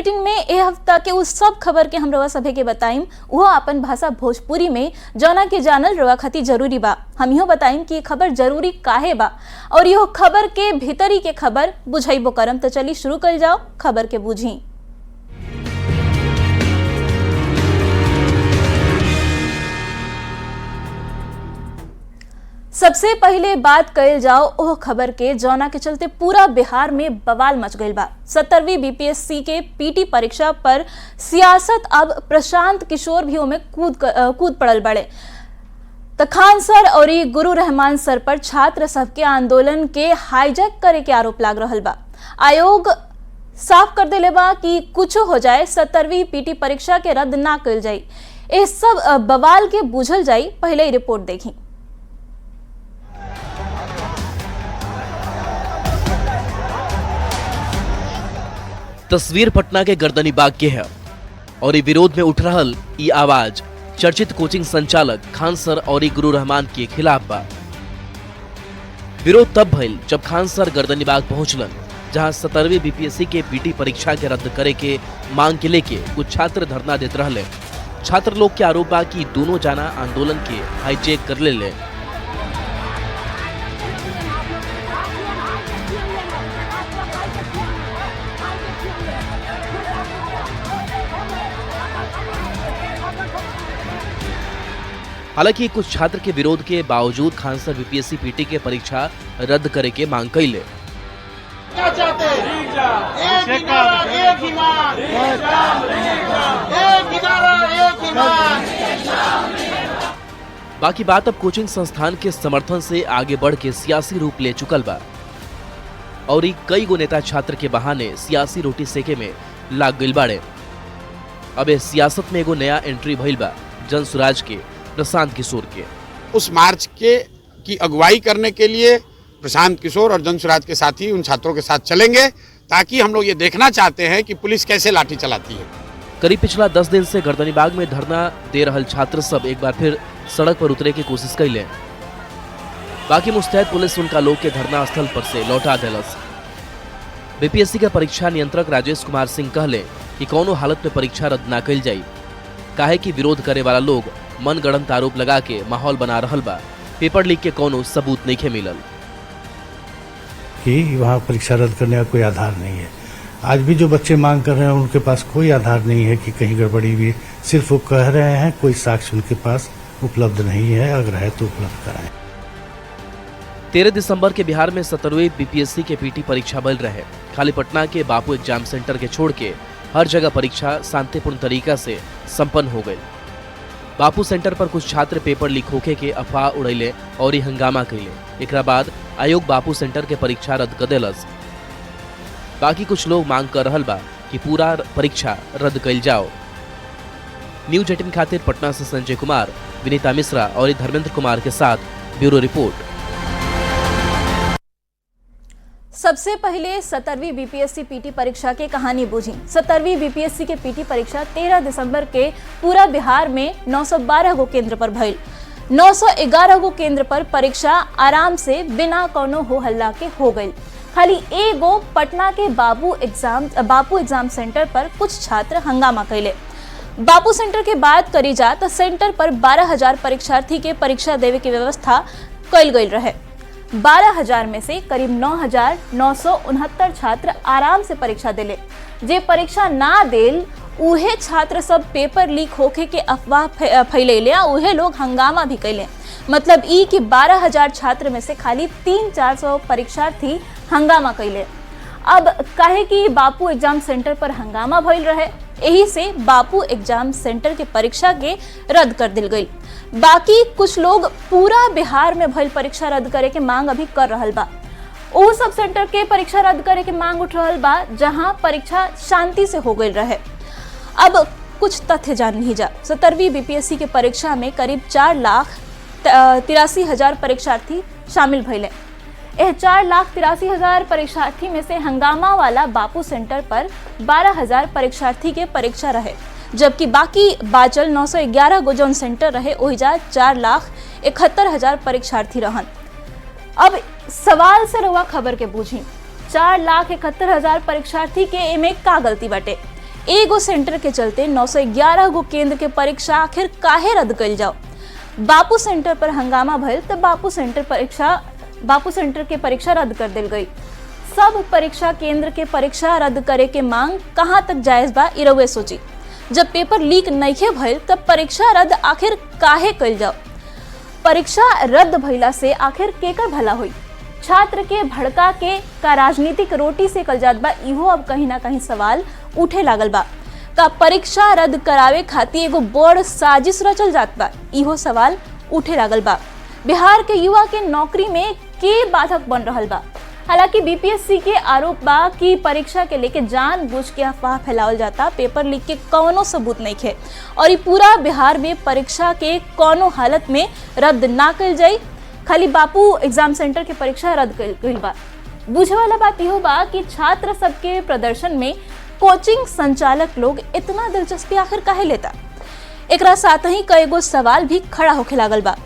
Bulletin में ए हफ्ता के उस सब खबर के हम रवा सभे के बताइम वो अपन भाषा भोजपुरी में जौना के जानल रवा खातिर जरूरी बा। हम यो बताइम कि खबर जरूरी काहे बा और यो खबर के भीतरी के खबर बुझाइबो करम। तो चली शुरू कर जाओ खबर के बुझी। सबसे पहले बात कल जाओ ओह खबर के जौना के चलते पूरा बिहार में बवाल मच गई बा। 17वीं बीपीएससी के पीटी परीक्षा पर सियासत अब प्रशांत किशोर भी में कूद पड़ल बड़े। तो खान सर और गुरु रहमान सर पर छात्र सबके आंदोलन के हाईजैक करे के आरोप लाग रहल बा। आयोग साफ कर देले बा कि कुछ हो जाए 17वीं पीटी परीक्षा के रद्द ना कल जाए। इस सब बवाल के बुझल जाई, पहले ही रिपोर्ट देखी। तस्वीर पटना के गर्दनी बाग के है और विरोध में उठ रहल ई आवाज चर्चित कोचिंग संचालक खान सर और गुरु रहमान के खिलाफ बा। विरोध तब भइल जब खान सर गर्दनी बाग पहुंचलन, जहां 17वीं बीपीएससी के पीटी परीक्षा के रद्द करे के मांग के लेके कुछ छात्र धरना देते रहले। छात्र लोग के आरोप बा कि दोनों जाना आंदोलन के हाईजैक कर ले। हालांकि कुछ छात्र के विरोध के बावजूद खान सर बीपीएससी पीटी के परीक्षा रद्द करे के मांग कैले। बाकी बात अब कोचिंग संस्थान के समर्थन से आगे बढ़ के सियासी रूप ले चुकल बा और कई गो नेता छात्र के बहाने सियासी रोटी सेके में लाग गइल बाड़े। अब इस सियासत में एगो नया एंट्री भइल बा जन सुराज के प्रशांत किशोर के। उस मार्च के की अगुवाई करने के लिए प्रशांत किशोर और जनसुराज के साथी उन छात्रों के साथ चलेंगे, ताकि हम लोग ये देखना चाहते हैं कि पुलिस कैसे लाठी चलाती है। करीब पिछला 10 दिन से गर्दनीबाग में धरना दे रहल छात्र सब एक बार फिर सड़क पर उतरे की कोशिश कैले। बाकी मुस्तैद पुलिस उनका लोग के धरना स्थल पर से लौटा देलस। बीपीएससी के परीक्षा नियंत्रक राजेश कुमार सिंह कहले कि कौनो हालत में परीक्षा रद्द न कइल जाई, काहे कि विरोध करे वाला लोग मनगढ़ंत आरोप लगा के माहौल बना रहल बा। पेपर लीक के कोनो सबूत नहीं मिलल कि वहाँ परीक्षा रद्द करने का कोई आधार नहीं है। आज भी जो बच्चे मांग कर रहे हैं उनके पास कोई आधार नहीं है कि कहीं गड़बड़ी हुई, सिर्फ वो कह रहे हैं, कोई साक्ष्य उनके पास उपलब्ध नहीं है। अगर है तो उपलब्ध कराएं। 13 दिसंबर के बिहार में 17वीं बीपीएससी के पीटी परीक्षा बल रहे। खाली पटना के बापू एग्जाम सेंटर के छोड़ के हर जगह परीक्षा शांतिपूर्ण तरीका से संपन्न हो गई। बापू सेंटर पर कुछ छात्र पेपर लीक होके के अफवाह उड़ैले और ही हंगामा कैले। एकरा बाद आयोग बापू सेंटर के परीक्षा रद्द कर देलस। बाकी कुछ लोग मांग कर रहल बा कि पूरा परीक्षा रद्द कइल जाओ। न्यूज 18 खातिर पटना से संजय कुमार, विनीता मिश्रा और धर्मेंद्र कुमार के साथ ब्यूरो रिपोर्ट। सबसे पहले 17वीं बीपीएससी पीटी परीक्षा की कहानी बूझी। 17वीं बीपीएससी के पीटी परीक्षा 13 दिसंबर के पूरा बिहार में 912 गो केंद्र पर भइल। 911 गो केंद्र पर परीक्षा आराम से बिना कोनो हो हल्ला के हो गई। खाली एगो पटना के बापू एग्जाम सेंटर पर कुछ छात्र हंगामा कैले। बापू सेंटर के बात करी जा तो सेंटर पर 12,000 परीक्षार्थी के परीक्षा देवे की व्यवस्था कल गई रहे। 12,000 में से करीब 9,969 छात्र आराम से परीक्षा दिले। जे परीक्षा ना देल उहे छात्र सब पेपर लीक होके के अफवाह फैलैले आ उहे लोग हंगामा भी कैले। मतलब ई कि 12,000 छात्र में से खाली 300-400 परीक्षार्थी हंगामा कैले। अब काहे कि बापू एग्जाम सेंटर पर हंगामा भइल रहे, यही से बापू एग्जाम सेंटर के परीक्षा के रद्द कर दिल गई। बाकी कुछ लोग पूरा बिहार में भइल परीक्षा रद्द करे के मांग अभी कर रहल बा। वो सब सेंटर के परीक्षा रद्द करे के मांग उठ रहल बा जहां परीक्षा शांति से हो गई रहे। अब कुछ तथ्य जान ली जा। 17वीं बीपीएससी के परीक्षा में करीब 4,83,000 परीक्षार्थी शामिल भइले। यह 4,83,000 परीक्षार्थी में से हंगामा वाला बापू सेंटर पर 12,000 परीक्षार्थी के परीक्षा रहे, जबकि बाकी बाचल 911 गो जौन सेंटर रहे ओहिजा 4,71,000 परीक्षार्थी रहन। अब सवाल से रुआ खबर के बूझी, 4,71,000 परीक्षार्थी के एमे का गलती बाटे। एगो सेंटर के चलते 911 गो केंद्र के परीक्षा आखिर काहे रद्द कइल जाओ। बापू सेंटर पर हंगामा भइल तो बापू सेंटर के परीक्षा रद्द कर दिल गई। सब परीक्षा केंद्र के परीक्षा रद्द करे के मांग कहां तक जायज बा इ रउए सोची। जब पेपर लीक नइखे भइल तब परीक्षा रद्द आखिर काहे कइल जाओ। परीक्षा रद्द भइला से आखिर केकर भला हुई। छात्र के भड़का के का राजनीतिक रोटी से कल जात बा, इहो अब कहीं ना कहीं सवाल उठे लागल बा। का परीक्षा रद्द करावे खातिर एगो बड़ साजिश रचल जात बा, इहो सवाल उठे लागल बा। बिहार के युवा के नौकरी में के बाधक बन रहल बा। हालांकि बीपीएससी के आरोप बा कि परीक्षा के लेके जानबूझ के अफवाह फैलावल जाता, पेपर लीक के कौनो सबूत नहीं खे और ये पूरा बिहार में परीक्षा के कौनो हालत में रद्द ना कइल जाई। खाली बापू एग्जाम सेंटर के परीक्षा रद्द कइल बा। बुझे वाला बात इहो बा कि छात्र सबके प्रदर्शन में कोचिंग संचालक लोग इतना दिलचस्पी आखिर काहे लेता। एकरा साथ ही कईगो सवाल भी खड़ा होखे लागल बा।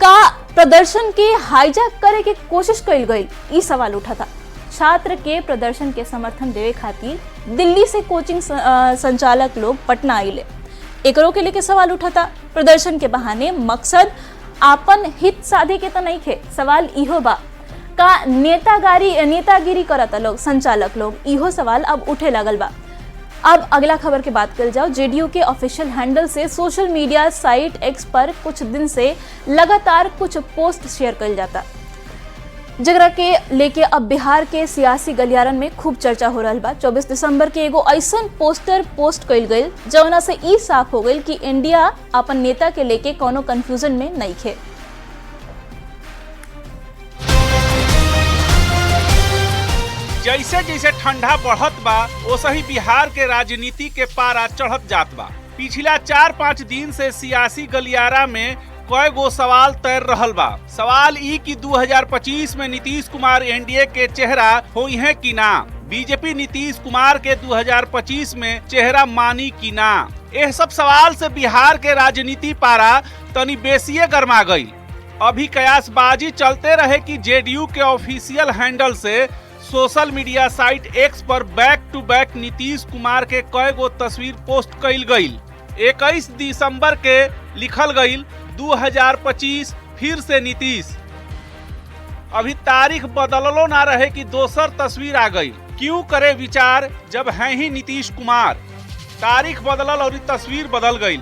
का प्रदर्शन के हाईजैक करे के कोशिश कइल गई, ई सवाल उठा था। छात्र के प्रदर्शन के समर्थन देवे खातिर दिल्ली से कोचिंग संचालक लोग पटना आइले, एकरो के लेके सवाल उठा था। प्रदर्शन के बहाने मकसद आपन हित साधे के तो नहीं खे। सवाल इहो बा का नेतागिरी करता लोग संचालक लोग, इहो सवाल अब उठे लागल बा। अब अगला खबर की बात कर जाओ। जेडीयू के ऑफिशियल हैंडल से सोशल मीडिया साइट एक्स पर कुछ दिन से लगातार कुछ पोस्ट शेयर कइल जाता, जगरा के लेके अब बिहार के सियासी गलियारन में खूब चर्चा हो रहा बा। 24 दिसंबर के एगो ऐसन पोस्टर पोस्ट कइल गइल जवना से ई साफ हो गइल कि इंडिया अपन नेता के लेके कोनो कंफ्यूजन में नहीं खे। जैसे जैसे ठंडा बढ़त बा वैसे ही बिहार के राजनीति के पारा चढ़त जात बा। पिछला 4-5 दिन से सियासी गलियारा में कई गो सवाल तैर रहल बा। सवाल ई कि 2025 में नीतीश कुमार एनडीए के चेहरा होई है कि ना, बीजेपी नीतीश कुमार के 2025 में चेहरा मानी कि ना। यह सब सवाल से बिहार के राजनीति पारा तनी बेसिए गरमा गई। अभी कयासबाजी चलते रहे कि जेडीयू के ऑफिशियल हैंडल से सोशल मीडिया साइट एक्स पर back to back Nitish Kumar के कई गो तस्वीर पोस्ट कइल गईल। 21 दिसंबर के लिखल गईल 2025 फिर से नीतीश। अभी तारीख बदललो ना रहे कि दोसर तस्वीर आ गई। क्यों करे विचार जब है ही नीतीश कुमार। तारीख बदलल और तस्वीर बदल गई।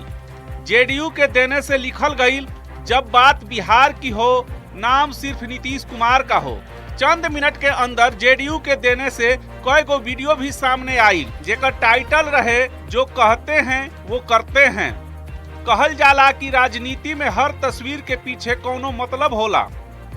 जेडीयू के देने से लिखल गईल जब बात बिहार की हो नाम सिर्फ नीतीश कुमार का हो। चंद मिनट के अंदर जेडीयू के देने से कई गो वीडियो भी सामने आई जेकर टाइटल रहे जो कहते हैं वो करते हैं। कहल जाला कि राजनीति में हर तस्वीर के पीछे कोनो मतलब होला।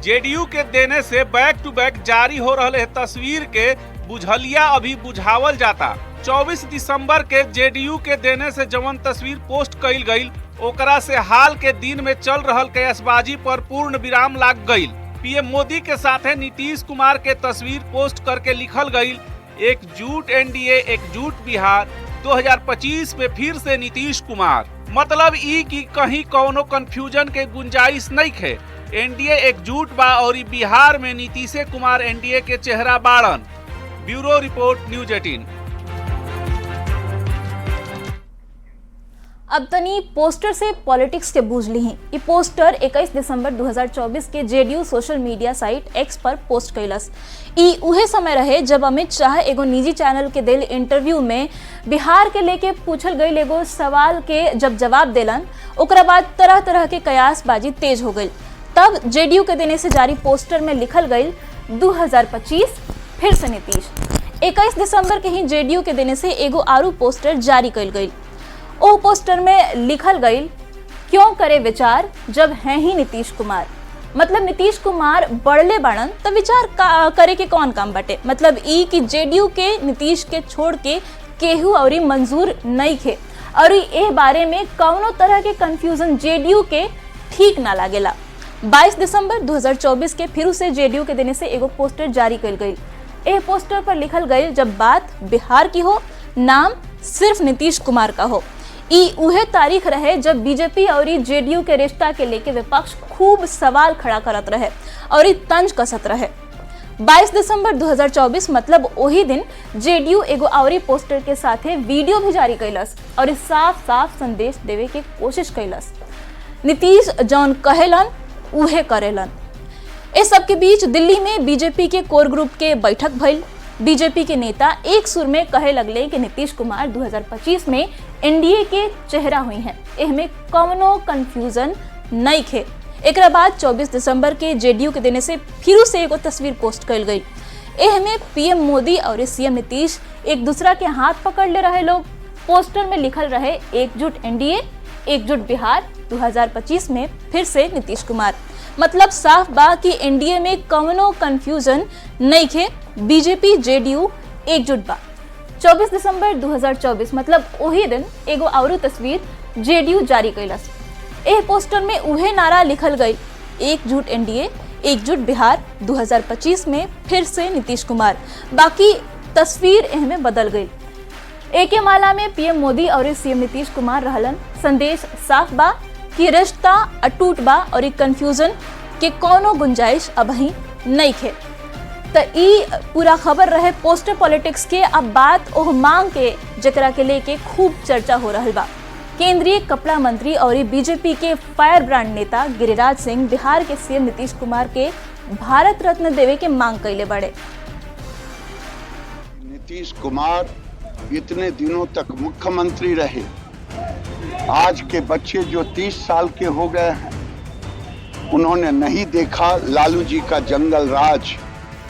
जेडीयू के देने से बैक टू बैक जारी हो रहे तस्वीर के बुझलिया अभी बुझावल जाता। 24 दिसंबर के जेडीयू के देने से जवन तस्वीर पोस्ट कइल गई ओकरा से हाल के दिन में चल रहल कयासबाजी पर पूर्ण विराम लाग गई। पीएम मोदी के साथ नीतीश कुमार के तस्वीर पोस्ट करके लिखल गई एकजुट एनडीए एकजुट बिहार 2025 में फिर से नीतीश कुमार। मतलब ई कि कहीं कोनो कंफ्यूजन के गुंजाइश नहीं है। एनडीए एकजुट बा और बिहार में नीतीश कुमार एनडीए के चेहरा बाड़न। Bureau report news 18। अब तनी पोस्टर से पॉलिटिक्स के बूझ ली। ये पोस्टर 21 दिसंबर 2024 के JDU social media site X पर पोस्ट कैलस। ई उहे समय रहे जब अमित शाह एगो निजी चैनल के दिल इंटरव्यू में बिहार के लेके पूछल गई एगो सवाल के जब जवाब देलन, ओकरा बाद तरह तरह के कयासबाजी तेज हो गई। तब जेडीयू के देने से जारी पोस्टर में लिखल गई 2025 फिर से नीतीश। 21 दिसंबर के ही जेडीयू के देने से एगो आरू पोस्टर जारी कइल गई। ओ पोस्टर में लिखल गई क्यों करे विचार जब है ही नीतीश कुमार। मतलब नीतीश कुमार बढ़ले बाड़न तो विचार करे के कौन काम बाटे। मतलब ई कि जेडीयू के नीतीश के छोड़ के केहू और मंजूर नहीं खे और ए बारे में कौनो तरह के कंफ्यूजन जेडीयू के ठीक ना लागेला। 22 दिसंबर 2024 के फिर से जेडीयू के देने से एगो पोस्टर जारी कइल गई। एह पोस्टर पर लिखल गई जब बात बिहार की हो नाम सिर्फ नीतीश कुमार का हो। ई उहे तारीख रहे जब बीजेपी और जेडीयू के रिश्ता के लेके विपक्ष खूब सवाल खड़ा करत रहे और तंज कसत रहे। 22 दिसंबर 2024 मतलब वही दिन जेडीयू एगो आवरी पोस्टर के साथे वीडियो भी जारी कैलस और इस साफ साफ संदेश देवे के कोशिश कैलस, नीतीश जौन कहेलन उहे करेलन। इस सब के बीच दिल्ली में बीजेपी के कोर ग्रुप के बैठक भइल। बीजेपी के नेता एक सुर में कहे लगले कि नीतीश कुमार 2025 में एनडीए के चेहरा हुई हैं, एहमे कौनो कंफ्यूजन नहीं खे। एक बाद 24 दिसंबर के जेडीयू के देने से फिर से एगो तस्वीर पोस्ट कल गई। एहमे पीएम मोदी और सीएम नीतीश एक दूसरा के हाथ पकड़ ले रहे लोग। पोस्टर में लिखल रहे एकजुट एनडीए, एकजुट बिहार, 2025 में फिर से नीतीश कुमार। मतलब साफ बा कि एनडीए में कौनो कंफ्यूजन नहीं खे, बीजेपी जेडीयू एकजुट बा। 24 दिसंबर 2024 मतलब वही दिन एगो और तस्वीर जेडीयू जारी कैलस। एह पोस्टर में उहे नारा लिखल गई, एकजुट एनडीए, एकजुट बिहार, 2025 में फिर से नीतीश कुमार। बाकी तस्वीर एहमे बदल गई। एके माला में पीएम मोदी और सीएम नीतीश कुमार रहलन। संदेश साफ बा कि रिश्ता अटूट बा और कंफ्यूजन के कोनो गुंजाइश अबही नहीं खे। तो ई पूरा खबर रहे पोस्टर पॉलिटिक्स के। अब बात ओह मांग के जकरा के लेके खूब चर्चा हो रहल बा। केंद्रीय कपड़ा मंत्री और बीजेपी के फायर ब्रांड नेता गिरिराज सिंह बिहार के सीएम नीतीश कुमार के भारत रत्न देवे के मांग कैले बड़े। नीतीश कुमार इतने दिनों तक मुख्यमंत्री रहे, आज के बच्चे जो 30 साल के हो गए हैं, उन्होंने नहीं देखा लालू जी का जंगल राज।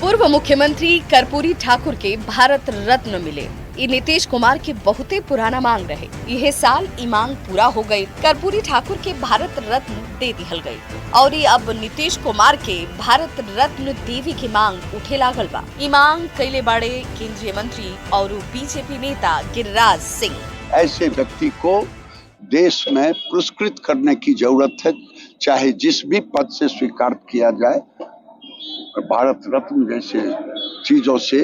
पूर्व मुख्यमंत्री कर्पूरी ठाकुर के भारत रत्न मिले। ये नीतीश कुमार के बहुते पुराना मांग रहे। यह साल ई मांग पूरा हो गई। कर्पूरी ठाकुर के भारत रत्न दे दिहल गई और ये अब नीतीश कुमार के भारत रत्न देवी की मांग उठे लागल बा। ई मांग कैले बाड़े केंद्रीय मंत्री और बीजेपी नेता गिरिराज सिंह। ऐसे व्यक्ति को देश में पुरस्कृत करने की जरूरत है, चाहे जिस भी पद से स्वीकार किया जाए, भारत रत्न जैसे चीजों से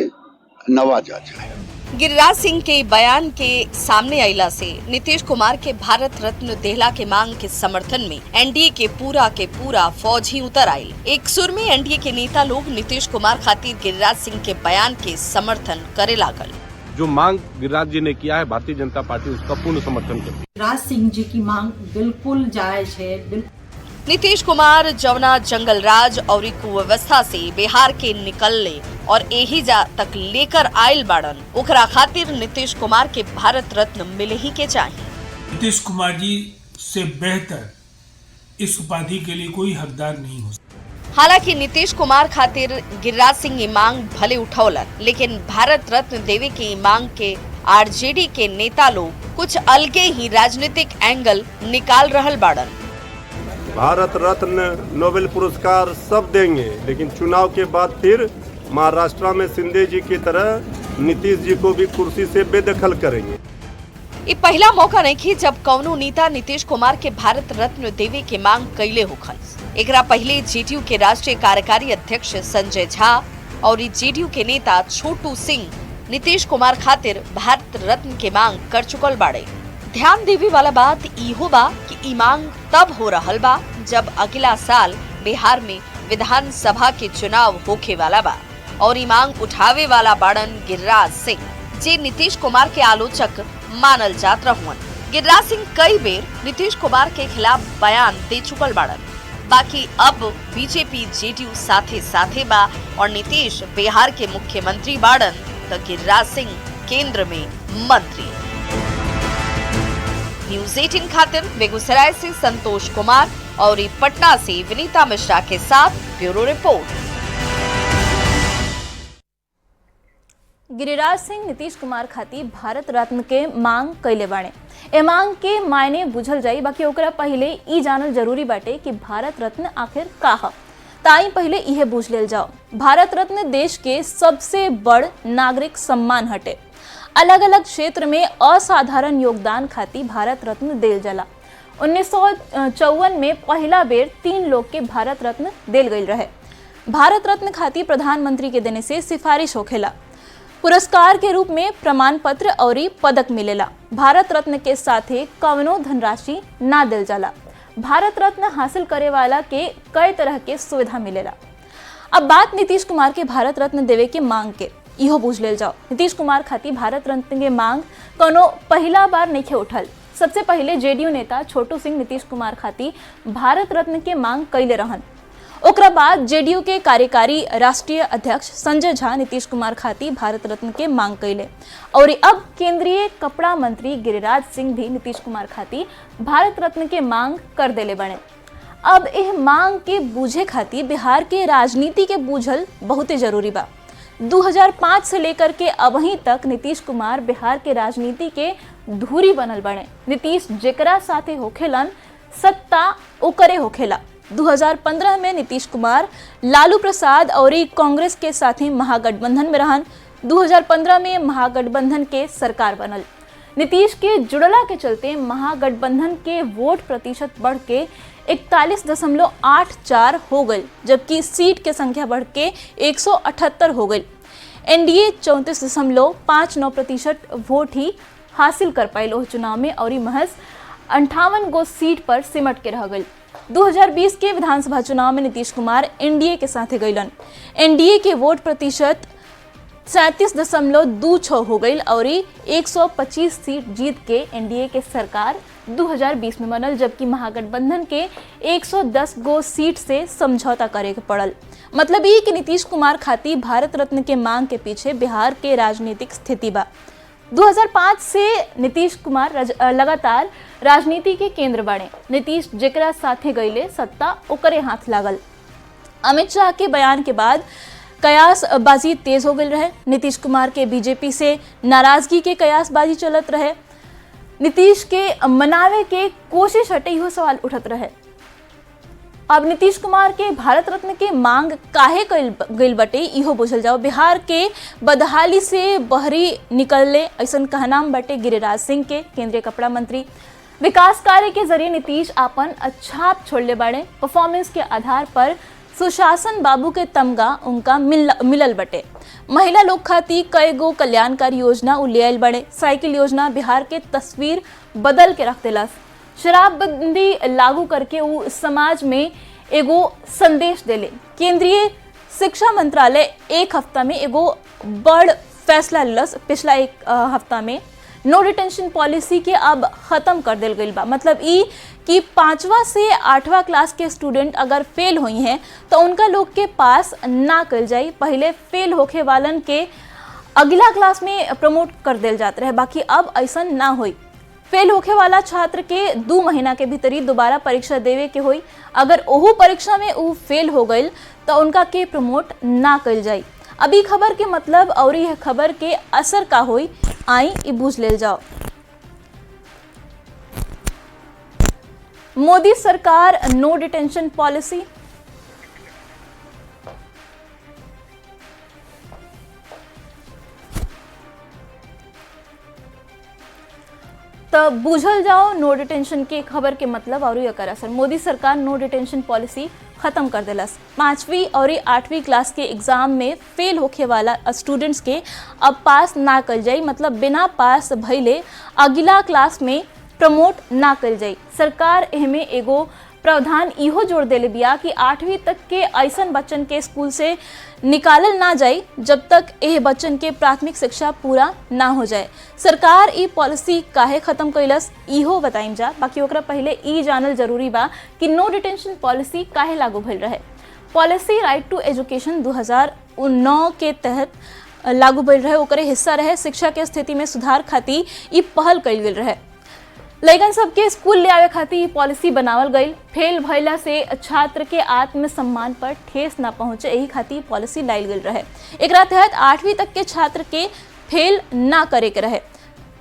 नवाजा जाए। गिरिराज सिंह के बयान के सामने आइला से नीतीश कुमार के भारत रत्न देहला के मांग के समर्थन में एनडीए के पूरा फौज ही उतर आई। एक सुर में एनडीए के नेता लोग नीतीश कुमार खातिर गिरिराज सिंह के बयान के समर्थन करे लागल। जो मांग गिरिराज जी ने किया है, भारतीय जनता पार्टी उसका पूर्ण समर्थन करती है। गिरिराज सिंह जी की मांग बिल्कुल जायज है। नीतीश कुमार जवना जंगल राज और कुव्यवस्था से बिहार के निकलने और यही जा तक लेकर आयल बाड़न, ओकरा खातिर नीतीश कुमार के भारत रत्न मिले ही के चाहिए। नीतीश कुमार जी से बेहतर इस उपाधि के लिए कोई हकदार नहीं हो सकता। हालांकि नीतीश कुमार खातिर गिरिराज सिंह ये मांग भले उठौलन, लेकिन भारत रत्न देवे की मांग के आरजेडी के नेता लोग कुछ अलगे ही राजनीतिक एंगल निकाल रहल बाड़न। भारत रत्न, नोबेल पुरस्कार सब देंगे, लेकिन चुनाव के बाद फिर महाराष्ट्र में शिंदे जी की तरह नीतीश जी को भी कुर्सी से बेदखल करेंगे। ये पहला मौका नहीं कि जब कौनो नेता नीतीश कुमार के भारत रत्न देवे के मांग कैले होखन। एकरा पहले जेडीयू के राष्ट्रीय कार्यकारी अध्यक्ष संजय झा और जेडीयू के नेता छोटू सिंह नीतीश कुमार खातिर भारत रत्न के मांग कर चुकल बाड़े। ध्यान देवे वाला बात इहो बा कि ई मांग तब हो रहल बा जब अगला साल बिहार में विधानसभा के चुनाव होखे वाला बा और ई मांग उठावे वाला बाड़न गिरिराज सिंह, जे नीतीश कुमार के आलोचक मानल जात रहुअन। गिरिराज सिंह कई बेर नीतीश कुमार के खिलाफ बयान दे चुकल बाड़न। बाकी अब बीजेपी जेडीयू साथे साथे बा और नीतीश बिहार के मुख्यमंत्री बाड़न, तो गिरिराज सिंह केंद्र में मंत्री। न्यूज़ 18 खातिर बेगूसराय से संतोष कुमार और पटना से विनीता मिश्रा के साथ ब्यूरो रिपोर्ट। गिरिराज सिंह नीतीश कुमार खातिर भारत रत्न के मांग कैले बाड़े। ए मांग के मायने बुझल जाई, बाकी ओकरा पहले ई जानल जरूरी बाटे कि भारत रत्न आखिर का ह। ताई पहले इहे बुझ लेल जाओ। भारत रत्न देश के सबसे बड़ नागरिक सम्मान हटे। अलग अलग क्षेत्र में असाधारण योगदान खातिर भारत रत्न देल जाला। 1954 में पहला बेर 3 लोग के भारत रत्न देल गई रहे। भारत रत्न खातिर प्रधानमंत्री के देने से सिफारिश होखेला। पुरस्कार के रूप में प्रमाण पत्र और पदक मिलेला। भारत रत्न के साथे कवनो धनराशि ना दिल जाला। भारत रत्न हासिल करे वाला के कई तरह के सुविधा मिलेला। अब बात नीतीश कुमार के भारत रत्न देवे के मांग के इहो बुझ लेल जाओ। नीतीश कुमार खातिर भारत रत्न के मांग कोनो पहला बार नहीं उठल। सबसे पहले जेडीयू नेता छोटू सिंह नीतीश कुमार खातिर भारत रत्न के मांग कैले रहन। ओकरा बाद जेडीयू के कार्यकारी राष्ट्रीय अध्यक्ष संजय झा नीतीश कुमार खातिर भारत रत्न के मांग कैले और अब केंद्रीय कपड़ा मंत्री गिरिराज सिंह भी नीतीश कुमार खातिर भारत रत्न के मांग कर देले बने। अब यह मांग के बूझे खातिर बिहार के राजनीति के बूझल बहुत ही जरूरी बा। 2005 से लेकर के अबही तक नीतीश कुमार बिहार के राजनीति के धूरी बनल बने। नीतीश जेकरा साथे होखेलन सत्ता ओकरे होखेला। 2015 में नीतीश कुमार लालू प्रसाद और कांग्रेस के साथ महागठबंधन में रहन। 2015 में महागठबंधन के सरकार बनल। नीतीश के जुड़ला के चलते महागठबंधन के वोट प्रतिशत बढ़ के 41.84 हो गई, जबकि सीट के संख्या बढ़ के 178 हो गई। एनडीए 34.59% वोट ही हासिल कर पाई चुनाव में और महज 58 गो सीट पर सिमट के रह गई। 2020 के विधानसभा चुनाव में नीतीश कुमार एनडीए के साथ गईलन। एनडीए के वोट प्रतिशत 37.26 हो गई और 125 सीट जीत के एनडीए के सरकार 2020 में बनल, जबकि महागठबंधन के 110 गो सीट से समझौता करे के पड़ल। मतलब ये कि नीतीश कुमार खातिर भारत रत्न के मांग के पीछे बिहार के राजनीतिक स्थिति बा। 2005 से नीतीश कुमार लगातार राजनीति के केंद्र बने। नीतीश जेकरा साथे गईले सत्ता ओकरे हाथ लागल। अमित शाह के बयान के बाद कयासबाजी तेज हो गई रहे। नीतीश कुमार के बीजेपी से नाराजगी के कयासबाजी चलत रहे। नीतीश के मनावे के कोशिश हटे हो सवाल उठत रहे। अब नीतीश कुमार के भारत रत्न के मांग काहे गइल बटे इहो बुझल जाओ। बिहार के बदहाली से बहरी निकलले ऐसन कहनाम बटे गिरिराज सिंह के, केंद्रीय कपड़ा मंत्री। विकास कार्य के जरिए नीतीश अपन छाप छोड़ले बाड़े। परफॉर्मेंस के आधार पर सुशासन बाबू के तमगा उनका मिलल बटे। महिला लोग खातिर कई गो कल्याणकारी योजना ले आइल बड़े। साइकिल योजना बिहार के तस्वीर बदल के रख देलस। शराबबंदी लागू करके वो समाज में एगो संदेश देले। केंद्रीय शिक्षा मंत्रालय एक हफ्ता में एगो बड़ फैसला लेलस। पिछला एक हफ्ता में नो डिटेंशन पॉलिसी के अब खत्म कर देल गई बा। मतलब ई कि 5वां से 8वां क्लास के स्टूडेंट अगर फेल हुई हैं तो उनका लोग के पास ना कल जाई। पहले फेल होके वालन के अगला क्लास में प्रमोट कर देल जाते रहे, बाकी अब ऐसा ना होई। फेल होके वाला छात्र के 2 महीना के भीतरी दोबारा परीक्षा देवे के होई। अगर ओहू परीक्षा में वो फेल हो गई तो उनका के प्रमोट ना कल जाई। अभी खबर के मतलब और यह खबर के असर का होई आई ई बूझ लेल जाओ। मोदी सरकार नो डिटेंशन पॉलिसी। तो बूझल जाओ नो डिटेंशन के खबर के मतलब और एकर असर। मोदी सरकार नो डिटेंशन पॉलिसी खत्म कर दिलस। 5वीं और 8वीं क्लास के एग्जाम में फेल होके वाला स्टूडेंट्स के अब पास ना कल जाई। मतलब बिना पास भइले अगला क्लास में प्रमोट ना कल जाई। सरकार एहमे एगो प्रावधान इहो जोड़ देले बिया कि 8वीं तक के ऐसन बच्चन के स्कूल से निकालल ना जाए जब तक यह बच्चन के प्राथमिक शिक्षा पूरा ना हो जाए। सरकार ई पॉलिसी काहे खत्म कैलस इहो बताइम जा। बाकी ओकरा पहले ई जानल जरूरी बा कि नो डिटेंशन पॉलिसी काहे लागू भइल रहे। पॉलिसी राइट टू एजुकेशन 2009 के तहत लागू भइल रहे। ओकरे हिस्सा रहे शिक्षा के स्थिति में सुधार खातिर ई पहल कइल गेल रहे। लइकन सबके स्कूल ले आवे खातिर पॉलिसी बनावल गई। फेल भइला से छात्र के आत्मसम्मान पर ठेस ना पहुंचे, यही खातिर पॉलिसी लाइल गई रहे। एकरा तहत 8वीं तक के छात्र के फेल ना करे के रहे।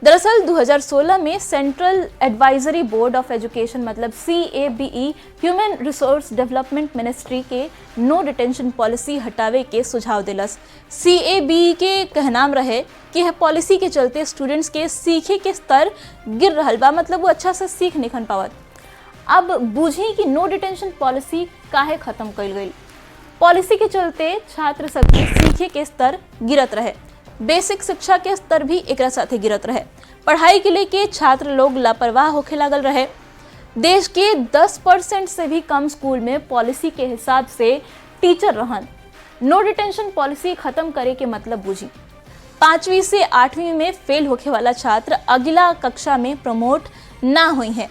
दरअसल 2016 में central advisory board of education मतलब CABE human resource development ministry के नो डिटेंशन पॉलिसी हटावे के सुझाव दिलस। CABE के कहनाम रहे कि यह पॉलिसी के चलते स्टूडेंट्स के सीखे के स्तर गिर रहल बा। मतलब वो अच्छा से सीख नहीं पावत। अब बूझी कि नो डिटेंशन पॉलिसी काहे खत्म कइल गई। पॉलिसी के चलते छात्र सबके सीखे के स्तर गिरत रहे। बेसिक शिक्षा के स्तर भी एक साथ गिरत रहे। पढ़ाई के लेके छात्र लोग लापरवाह होखे लागल रहे। देश के 10% से भी कम स्कूल में पॉलिसी के हिसाब से टीचर रहन। नो डिटेंशन पॉलिसी खत्म करे के मतलब बुझी। 5वीं से 8वीं में फेल होने वाला छात्र अगला कक्षा में प्रमोट ना हुई है।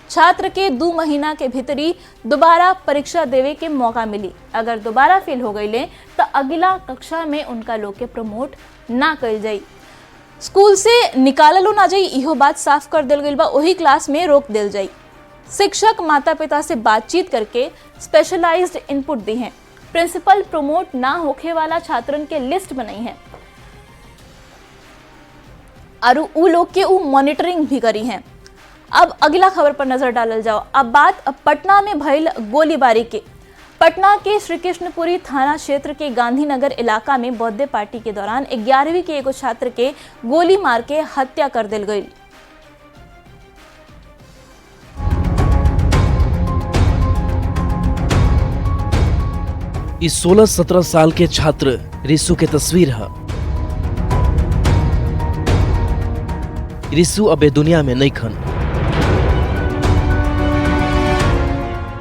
छात्र के 2 महीना के भीतरी दोबारा परीक्षा देवे के मौका मिली। अगर दोबारा फेल हो गई तो अगला कक्षा में उनका लोग के प्रमोट ना कल जाई, स्कूल से निकाललो ना जाई, इहो बात साफ कर दिल गई बा। वही क्लास में रोक दिल जाई। शिक्षक माता पिता से बातचीत करके स्पेशलाइज्ड इनपुट दी है। प्रिंसिपल प्रमोट ना होखे वाला छात्रन के लिस्ट बनाई है और उ लोग के उ मॉनिटरिंग भी करी है। अब अगला खबर पर नजर डालल जाओ। अब बात पटना में भइल गोलीबारी के। पटना के श्री कृष्णपुरी थाना क्षेत्र के गांधीनगर इलाका में बर्थडे पार्टी के दौरान 11वीं के एगो छात्र के गोली मार के हत्या कर दिल गई। इस 16-17 साल के छात्र रिसु के तस्वीर है। रिसु अब दुनिया में नहीं खन।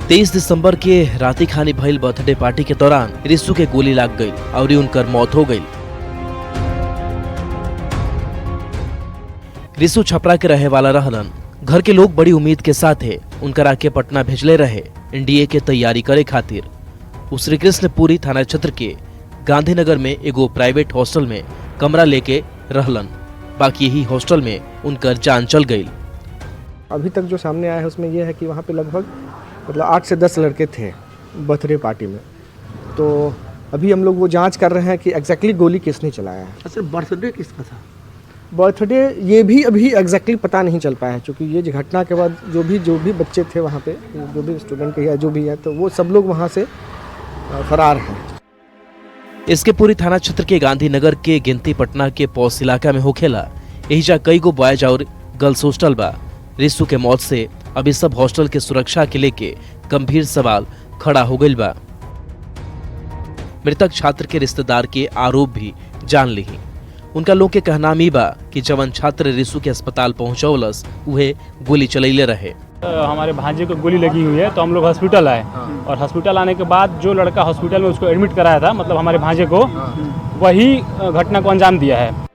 23 दिसंबर के राती खानी भइल बर्थडे पार्टी के दौरान रिसु के गोली लाग गई और उनकर मौत हो गई। रिसु छपरा के रहे वाला रहलन। घर के लोग बड़ी उम्मीद के साथ है उनकर आके पटना भेजले रहे एनडीए के तैयारी करे खातिर। श्री कृष्णपुरी थाना क्षेत्र के गांधीनगर में एगो प्राइवेट हॉस्टल में कमरा लेके रहलन। बाकी यही हॉस्टल में उनकर जान चल गई। अभी तक जो सामने आया है उसमें यह है कि वहाँ पे लगभग 8 से 10 लड़के थे बर्थडे पार्टी में। तो अभी हम लोग वो जांच कर रहे हैं कि एग्जैक्टली गोली किसने चलाया है। अच्छा, बर्थडे किसका था? बर्थडे ये भी अभी एग्जैक्टली पता नहीं चल पाया है, क्योंकि ये घटना के बाद जो भी बच्चे थे वहाँ पे, जो भी स्टूडेंट या जो भी है, तो वो सब लोग वहाँ से फरार हैं। इसके पूरी थाना क्षेत्र के गांधीनगर के गिनती पटना के पौस इलाका में होखेला। एहिजा कई गो बॉयज और गर्ल्स हॉस्टल बा। रिसु के मौत से अब इस सब हॉस्टल के सुरक्षा के लेके गंभीर सवाल खड़ा हो गई बा। मृतक छात्र के रिश्तेदार के आरोप भी जान ली। उनका लोग के कहना मी बा कि जवन छात्र रिसु के अस्पताल पहुंचौलस उहे गोली चलैले रहे। हमारे भांजे को गोली लगी हुई है तो हम लोग हॉस्पिटल आए और हॉस्पिटल आने के बाद जो लड़का हॉस्पिटल में उसको एडमिट कराया था, मतलब हमारे भांजे को, वही घटना को अंजाम दिया है।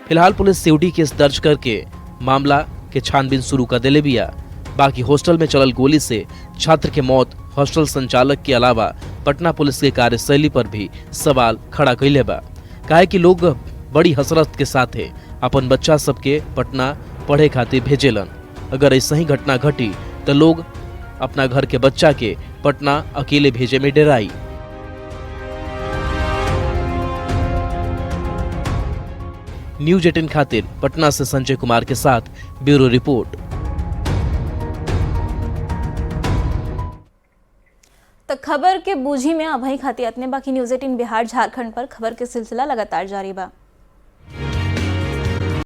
फिलहाल पुलिस सीओडी केस दर्ज करके मामला के छानबीन शुरू कर दिले बिया। बाकी हॉस्टल में चलल गोली से छात्र के मौत हॉस्टल संचालक के अलावा पटना पुलिस के कार्यशैली पर भी सवाल खड़ा कैले बा। काहे कि लोग बड़ी हसरत के साथ है अपन बच्चा सबके पटना पढ़े खातिर भेजेलन। अगर ऐसा ही घटना घटी तो लोग अपना घर के बच्चा के पटना अकेले भेजे में डराई। न्यूज 18 खातिर पटना से संजय कुमार के साथ ब्यूरो रिपोर्ट। तो खबर के बूझी में अभई खातिर इतने। बाकी न्यूज 18 बिहार झारखंड पर खबर के सिलसिला लगातार जारी बा।